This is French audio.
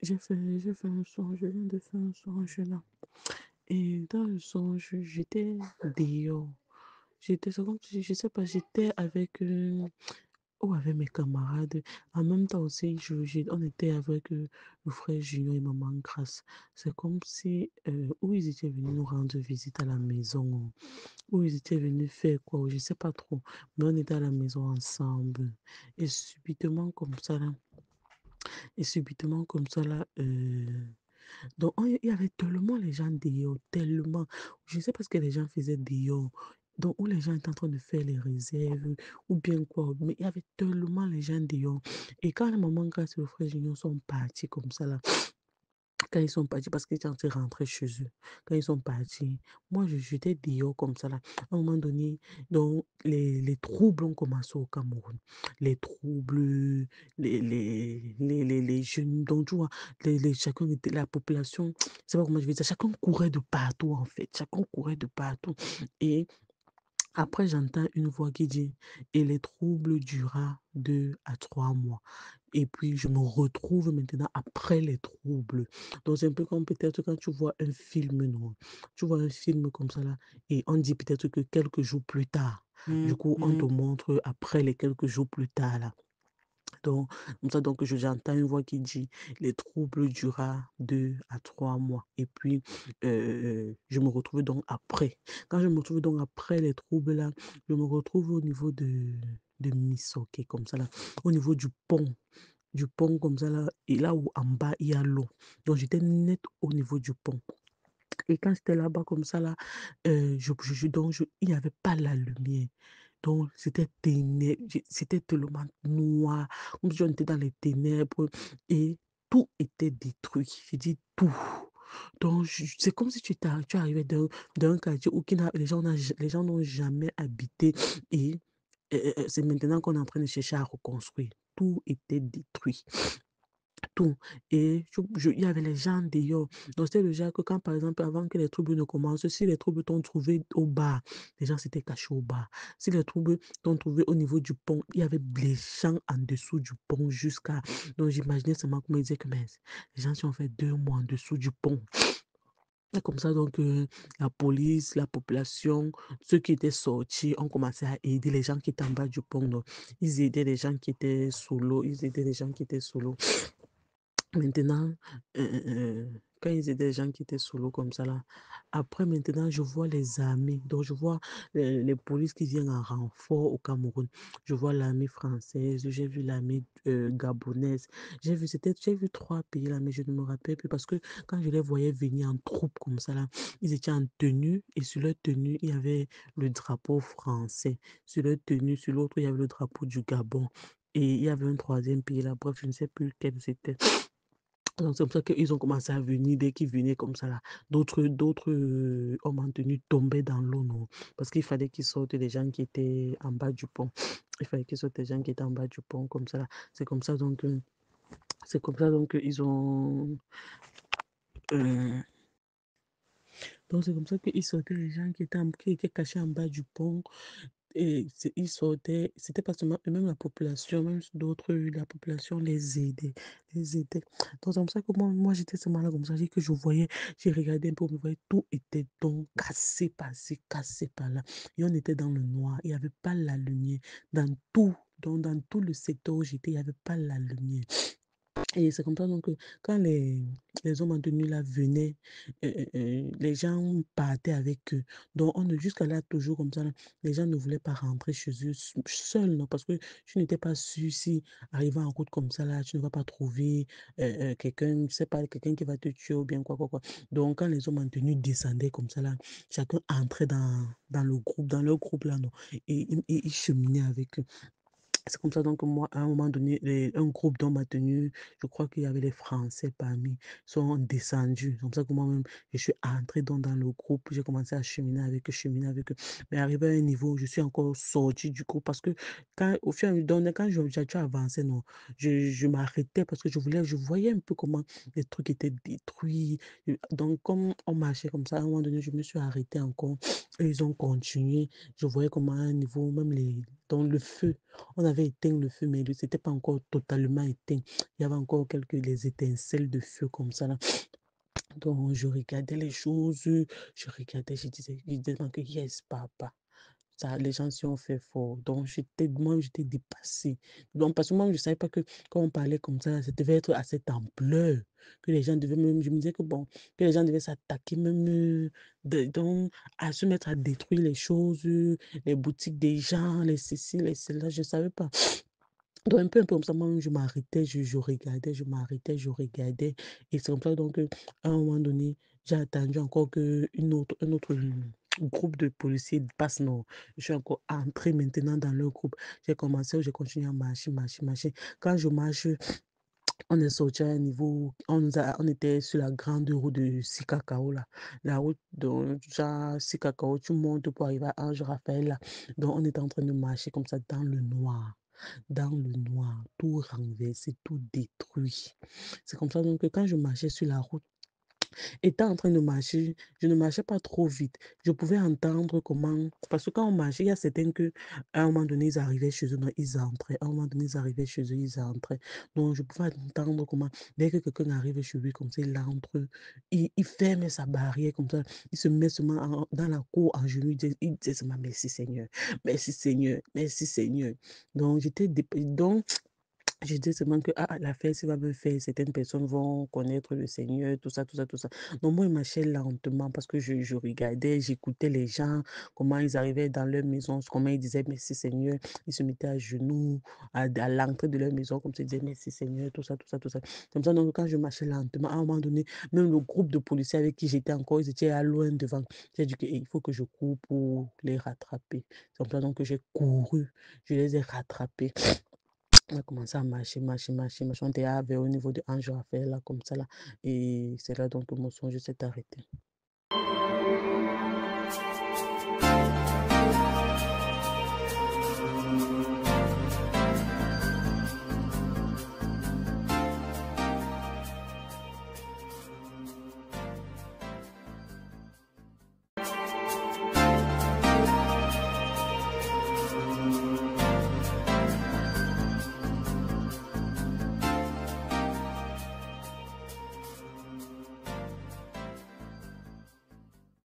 J'ai fait un songe, je viens de faire un songe là. Et dans le songe, j'étais dehors. C'est comme si, je sais pas, j'étais avec, ou avec mes camarades. En même temps aussi, on était avec le frère Junior et maman Grace. C'est comme si, où ils étaient venus nous rendre visite à la maison, où ils étaient venus faire quoi, je sais pas trop. Mais on était à la maison ensemble. Et subitement comme ça là, donc, il y avait tellement les gens dehors, tellement. Je ne sais pas ce que les gens faisaient dehors. Donc, où les gens étaient en train de faire les réserves, ou bien quoi. Mais il y avait tellement les gens dehors. Et quand la maman, grâce et le frère Junior sont partis comme ça, là, quand ils sont partis, parce qu'ils étaient en train de rentrer chez eux, quand ils sont partis, moi, j'étais dehors comme ça, là. À un moment donné, donc, les troubles ont commencé au Cameroun. Les troubles, les jeunes, donc, tu vois, chacun était, la population, je sais pas comment je vais dire, chacun courait de partout, en fait. Chacun courait de partout. Et après, j'entends une voix qui dit, et les troubles dura 2 à 3 mois. Et puis, je me retrouve maintenant après les troubles. Donc, c'est un peu comme peut-être quand tu vois un film, non? Tu vois un film comme ça, là, et on dit peut-être que quelques jours plus tard. Du coup, on te montre après les quelques jours plus tard, là. Donc, comme ça, donc, j'entends une voix qui dit, les troubles dura 2 à 3 mois. Et puis, je me retrouve donc après. Quand je me retrouve donc après les troubles, là, je me retrouve au niveau de Missoké, comme ça, là, au niveau du pont comme ça là, et là où en bas il y a l'eau. Donc j'étais net au niveau du pont. Et quand j'étais là-bas comme ça là, il n'y avait pas la lumière. Donc c'était ténèbres, c'était tellement noir, comme si on était dans les ténèbres et tout était détruit. J'ai dit tout. Donc c'est comme si tu arrivais d'un quartier où les gens n'ont jamais habité et c'est maintenant qu'on est en train de chercher à reconstruire. Tout était détruit, tout. Et il y avait les gens dehors. Donc, c'était déjà que quand, par exemple, avant que les troubles ne commencent, si les troubles t'ont trouvé au bar, les gens s'étaient cachés au bar. Si les troubles t'ont trouvé au niveau du pont, il y avait les gens en dessous du pont jusqu'à. Donc, j'imaginais seulement comment ils disaient que mais, les gens qui ont fait 2 mois en dessous du pont. Et comme ça, donc, la police, la population, ceux qui étaient sortis ont commencé à aider les gens qui étaient en bas du pont. Donc, ils aidaient les gens qui étaient sous l'eau, ils aidaient les gens qui étaient sous l'eau. Maintenant, quand ils étaient des gens qui étaient sous l'eau comme ça là, après maintenant, je vois les armées. Donc, je vois les polices qui viennent en renfort au Cameroun. Je vois l'armée française, j'ai vu l'armée gabonaise. J'ai vu 3 pays là, mais je ne me rappelle plus parce que quand je les voyais venir en troupe comme ça là, ils étaient en tenue et sur leur tenue, il y avait le drapeau français. Sur leur tenue, sur l'autre, il y avait le drapeau du Gabon. Et il y avait un troisième pays là, bref, je ne sais plus lequel c'était. Donc, c'est comme ça qu'ils ont commencé à venir, dès qu'ils venaient comme ça là. D'autres hommes en tenue tombaient dans l'eau, non? Parce qu'il fallait qu'ils sortent les gens qui étaient en bas du pont. Il fallait qu'ils sortent les gens qui étaient en bas du pont, comme ça là. C'est comme ça donc ils ont. euh, donc, c'est comme ça qu'ils sortaient les gens qui étaient cachés en bas du pont. Et ils sortaient, c'était pas seulement eux, même la population, même d'autres, la population les aidait, les aidait. Donc, c'est comme ça que moi j'étais seulement là, comme ça, que je voyais, j'ai regardé un peu, on voyait tout était donc cassé par-ci, cassé par-là. Et on était dans le noir, il n'y avait pas la lumière. Dans tout, dans tout le secteur où j'étais, il n'y avait pas la lumière. Et c'est comme ça donc que quand les hommes en tenue là venaient, les gens partaient avec eux. Donc jusqu'à là, toujours comme ça, là, les gens ne voulaient pas rentrer chez eux seuls, non, parce que je n'étais pas sûre si arrivant en route comme ça, là, tu ne vas pas trouver quelqu'un, je sais pas, quelqu'un qui va te tuer ou bien quoi, quoi, quoi. Donc quand les hommes en tenue descendaient comme ça, là, chacun entrait dans le groupe, dans leur groupe là, non, et ils cheminaient avec eux. C'est comme ça donc que moi, à un moment donné, un groupe d'hommes a tenu, je crois qu'il y avait les Français parmi, sont descendus. C'est comme ça que moi-même, je suis entrée dans le groupe, j'ai commencé à cheminer avec eux. Mais arrivé à un niveau où je suis encore sortie du groupe parce que au fur et à mesure, quand j'ai avancé, non, je m'arrêtais parce que je voyais un peu comment les trucs étaient détruits. Donc, comme on marchait comme ça, à un moment donné, je me suis arrêtée encore et ils ont continué. Je voyais comment à un niveau, même Donc le feu, on avait éteint le feu, mais c'était pas encore totalement éteint. Il y avait encore quelques les étincelles de feu comme ça là. Donc je regardais les choses, je regardais, je disais donc yes papa. Ça, les gens s'y ont fait fort. Donc, moi, j'étais dépassée. Donc, parce que moi, je ne savais pas que quand on parlait comme ça devait être à cette ampleur. Que les gens devaient même, je me disais que bon, que les gens devaient s'attaquer même, donc, à se mettre à détruire les choses, les boutiques des gens, les ceci, les cela, je ne savais pas. Donc, un peu comme ça, moi, je m'arrêtais, je regardais, je m'arrêtais, je regardais. Et c'est comme ça, donc, à un moment donné, j'ai attendu encore un autre groupe de policiers passe. Non, je suis encore entrée maintenant dans leur groupe. J'ai continué à marcher, marcher, marcher. Quand je marche, on est sorti à un niveau, on était sur la grande route de Sikakao, là. La route de genre, Sikakao, tu montes pour arriver à Ange Raphaël, là. Donc, on était en train de marcher comme ça dans le noir. Dans le noir, tout renversé, tout détruit. C'est comme ça donc que quand je marchais sur la route, étant en train de marcher, je ne marchais pas trop vite. Je pouvais entendre comment, parce que quand on marchait, il y a certains que, à un moment donné, ils arrivaient chez eux, non, ils entraient. À un moment donné, ils arrivaient chez eux, ils entraient. Donc, je pouvais entendre comment, dès que quelqu'un arrive chez lui, comme ça, il entre, il ferme sa barrière, comme ça, il se met seulement dans la cour en genoux, il disait seulement merci Seigneur, merci Seigneur, merci Seigneur. Donc, donc, je dis seulement que ah, la fête va me faire, certaines personnes vont connaître le Seigneur, tout ça, tout ça, tout ça. Donc moi, il marchait lentement parce que je regardais, j'écoutais les gens, comment ils arrivaient dans leur maison, comment ils disaient merci Seigneur. Ils se mettaient à genoux à l'entrée de leur maison, comme ça, ils disaient merci Seigneur, tout ça, tout ça, tout ça. Comme ça, donc quand je marchais lentement, à un moment donné, même le groupe de policiers avec qui j'étais encore, ils étaient à loin devant. J'ai dit qu'il faut que je cours pour les rattraper. C'est comme ça donc que j'ai couru, je les ai rattrapés. On a commencé à marcher, marcher, marcher, marcher. On était arrivé au niveau de Ange Raphaël, là, comme ça, là. Et c'est là donc que mon songe s'est arrêté.